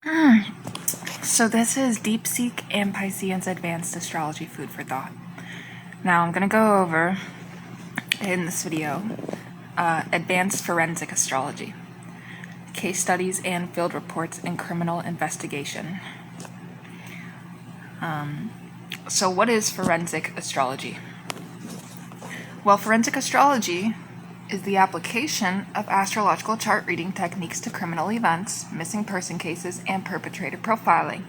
So this is Deep Seek and Piscean's Advanced Astrology Food for Thought. Now I'm going to go over, in this video, Advanced Forensic Astrology, Case Studies and Field Reports in Criminal Investigation. So what is forensic astrology? Well, forensic astrology is the application of astrological chart reading techniques to criminal events, missing person cases, and perpetrator profiling.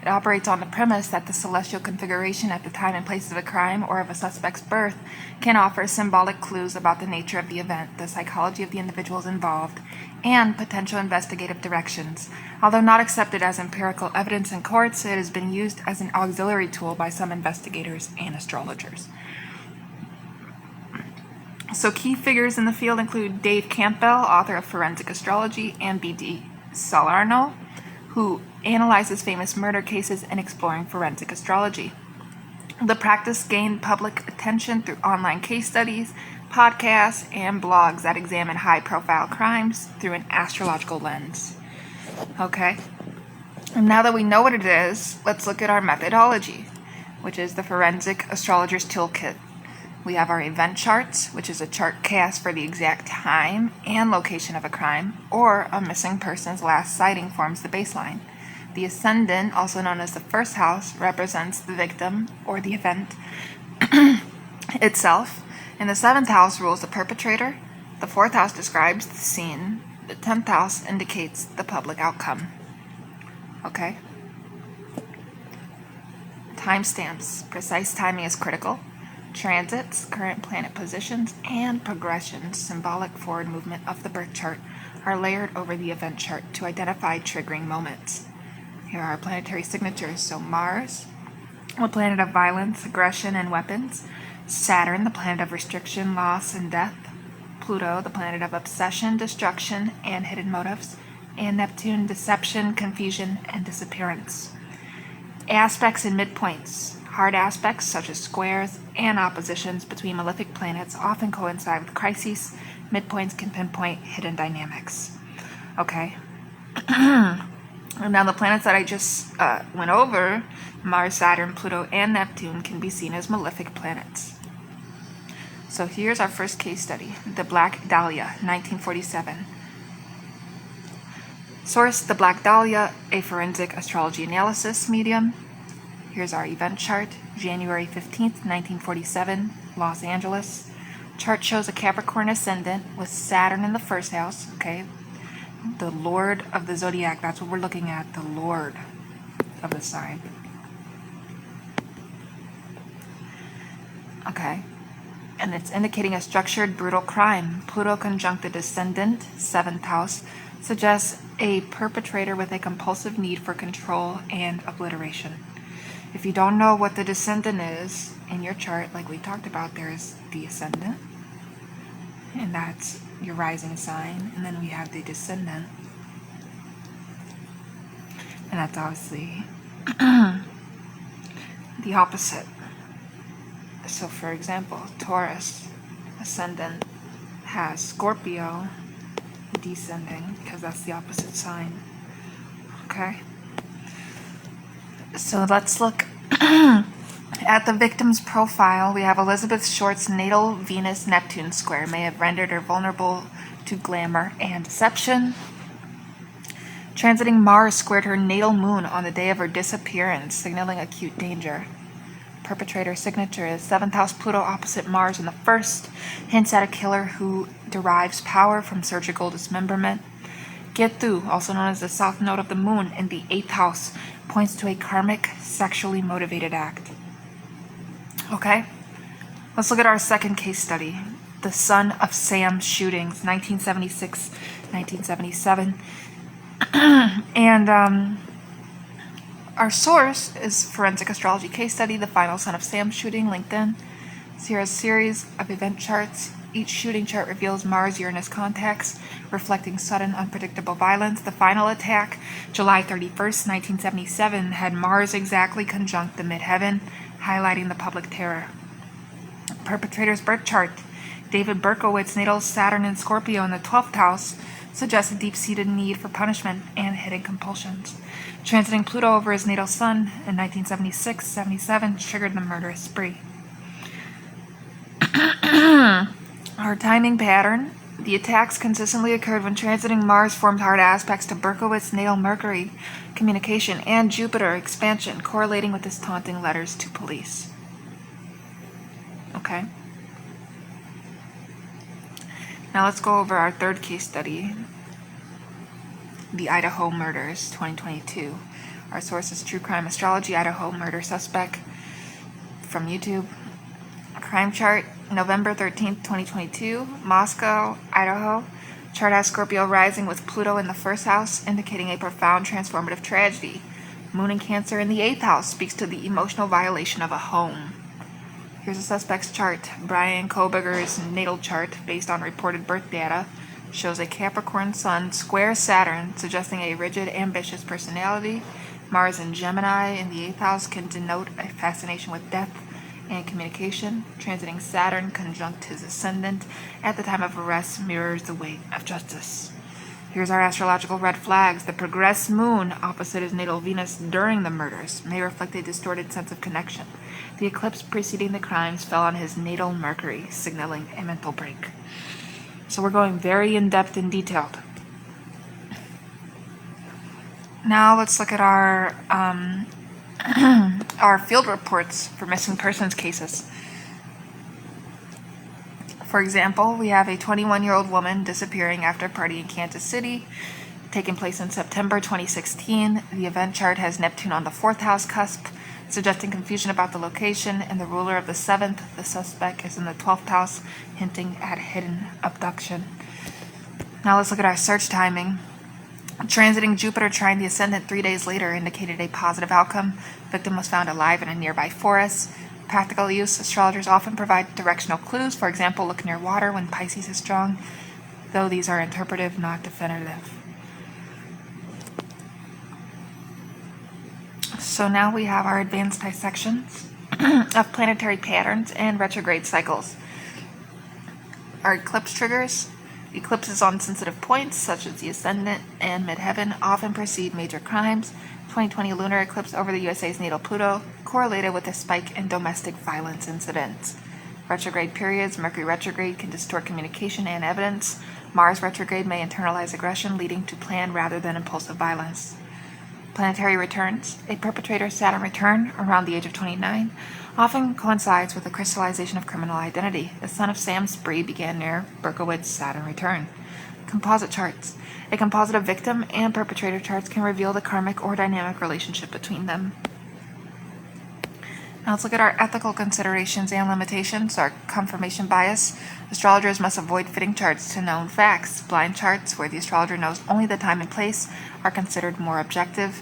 It operates on the premise that the celestial configuration at the time and place of a crime or of a suspect's birth can offer symbolic clues about the nature of the event, the psychology of the individuals involved, and potential investigative directions. Although not accepted as empirical evidence in courts, it has been used as an auxiliary tool by some investigators and astrologers. So key figures in the field include Dave Campbell, author of Forensic Astrology, and B.D. Salerno, who analyzes famous murder cases and exploring forensic astrology. The practice gained public attention through online case studies, podcasts, and blogs that examine high-profile crimes through an astrological lens. Okay? And now that we know what it is, let's look at our methodology, which is the Forensic Astrologer's Toolkit. We have our event charts, which is a chart cast for the exact time and location of a crime, or a missing person's last sighting forms the baseline. The ascendant, also known as the first house, represents the victim or the event itself, and the seventh house rules the perpetrator. The fourth house describes the scene. The 10th house indicates the public outcome. Okay? Timestamps. Precise timing is critical. Transits, current planet positions, and progressions, symbolic forward movement of the birth chart, are layered over the event chart to identify triggering moments. Here are planetary signatures. So Mars, the planet of violence, aggression, and weapons. Saturn, the planet of restriction, loss, and death. Pluto, the planet of obsession, destruction, and hidden motives. And Neptune, deception, confusion, and disappearance. Aspects and midpoints. Hard aspects, such as squares and oppositions between malefic planets, often coincide with crises. Midpoints can pinpoint hidden dynamics. Okay. Now, the planets that I just went over, Mars, Saturn, Pluto, and Neptune, can be seen as malefic planets. So here's our first case study, the Black Dahlia, 1947. Source, the Black Dahlia, a forensic astrology analysis medium. Here's our event chart, January 15th, 1947, Los Angeles. Chart shows a Capricorn ascendant with Saturn in the first house, okay? The Lord of the Zodiac, that's what we're looking at, the Lord of the sign. Okay. And it's indicating a structured, brutal crime. Pluto conjunct the descendant, 7th house, suggests a perpetrator with a compulsive need for control and obliteration. If you don't know what the descendant is in your chart, like we talked about, there's the ascendant, and that's your rising sign, and then we have the descendant, and that's obviously the opposite. So for example, Taurus ascendant has Scorpio descending, because that's the opposite sign. Okay? So let's look at the victim's profile. We have Elizabeth Short's natal Venus-Neptune square may have rendered her vulnerable to glamour and deception. Transiting Mars squared her natal moon on the day of her disappearance, signaling acute danger. Perpetrator signature is 7th house Pluto opposite Mars in the first, hints at a killer who derives power from surgical dismemberment. Ketu, also known as the south node of the moon in the 8th house, points to a karmic, sexually motivated act. Okay? Let's look at our second case study. The Son of Sam shootings, 1976, 1977. And our source is Forensic Astrology Case Study, The Final Son of Sam Shooting, LinkedIn. So here's a series of event charts. Each shooting chart reveals Mars-Uranus contacts, reflecting sudden, unpredictable violence. The final attack, July 31st, 1977, had Mars exactly conjunct the midheaven, highlighting the public terror. Perpetrator's birth chart, David Berkowitz, natal Saturn in Scorpio in the 12th house, suggests a deep-seated need for punishment and hidden compulsions. Transiting Pluto over his natal sun in 1976-77 triggered the murderous spree. Our timing pattern. The attacks consistently occurred when transiting Mars formed hard aspects to Berkowitz's natal Mercury, communication, and Jupiter, expansion, correlating with his taunting letters to police. Okay. Now let's go over our third case study, the Idaho murders, 2022. Our source is True Crime Astrology, Idaho murder suspect from YouTube. Crime chart, November 13th, 2022, Moscow, Idaho. Chart has Scorpio rising with Pluto in the first house, indicating a profound transformative tragedy. Moon in Cancer in the 8th house speaks to the emotional violation of a home. Here's a suspect's chart. Brian Koberger's natal chart, based on reported birth data, shows a Capricorn Sun square Saturn, suggesting a rigid, ambitious personality. Mars in Gemini in the 8th house can denote a fascination with death and communication. Transiting Saturn conjunct his ascendant at the time of arrest mirrors the weight of justice. Here's our astrological red flags. The progressed moon opposite his natal Venus during the murders may reflect a distorted sense of connection. The eclipse preceding the crimes fell on his natal Mercury, signaling a mental break. So we're going very in-depth and detailed. Now let's look at our our field reports for missing persons cases. For example, we have a 21-year-old woman disappearing after a party in Kansas City, taking place in September 2016. The event chart has Neptune on the 4th house cusp, suggesting confusion about the location, and the ruler of the 7th, the suspect, is in the 12th house, hinting at hidden abduction. Now let's look at our search timing. Transiting Jupiter trine the ascendant 3 days later indicated a positive outcome. Victim was found alive in a nearby forest. Practical use. Astrologers often provide directional clues. For example, look near water when Pisces is strong, though these are interpretive, not definitive. So now we have our advanced dissections of planetary patterns and retrograde cycles. Our eclipse triggers. Eclipses on sensitive points, such as the ascendant and midheaven, often precede major crimes. 2020 lunar eclipse over the USA's natal Pluto correlated with a spike in domestic violence incidents. Retrograde periods. Mercury retrograde can distort communication and evidence. Mars retrograde may internalize aggression, leading to planned rather than impulsive violence. Planetary returns. A perpetrator's Saturn return around the age of 29 often coincides with the crystallization of criminal identity. The son of Sam spree began near Berkowitz's Saturn return. Composite charts. A composite of victim and perpetrator charts can reveal the karmic or dynamic relationship between them. Now let's look at our ethical considerations and limitations. Our confirmation bias. Astrologers must avoid fitting charts to known facts. Blind charts, where the astrologer knows only the time and place, are considered more objective.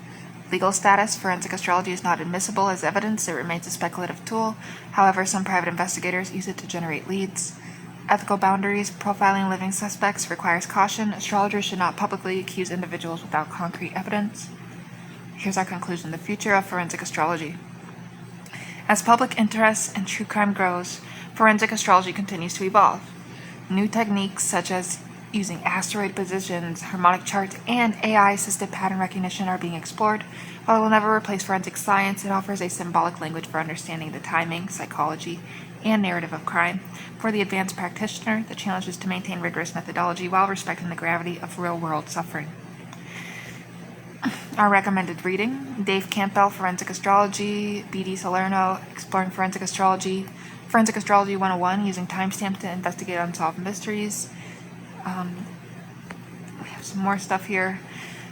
Legal status. Forensic astrology is not admissible as evidence. It remains a speculative tool. However, some private investigators use it to generate leads. Ethical boundaries. Profiling living suspects requires caution. Astrologers should not publicly accuse individuals without concrete evidence. Here's our conclusion. The future of forensic astrology. As public interest in true crime grows, forensic astrology continues to evolve. New techniques such as using asteroid positions, harmonic charts, and AI-assisted pattern recognition are being explored. While it will never replace forensic science, it offers a symbolic language for understanding the timing, psychology, and narrative of crime. For the advanced practitioner, the challenge is to maintain rigorous methodology while respecting the gravity of real-world suffering. Our recommended reading: Dave Campbell, Forensic Astrology; B.D. Salerno, Exploring Forensic Astrology; Forensic Astrology 101, Using Timestamp to Investigate Unsolved Mysteries. We have some more stuff here.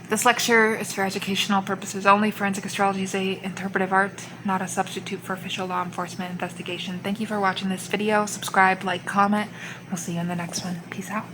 This lecture is for educational purposes only. Forensic astrology is an interpretive art, not a substitute for official law enforcement investigation. Thank you for watching this video. Subscribe, like, comment. We'll see you in the next one. Peace out.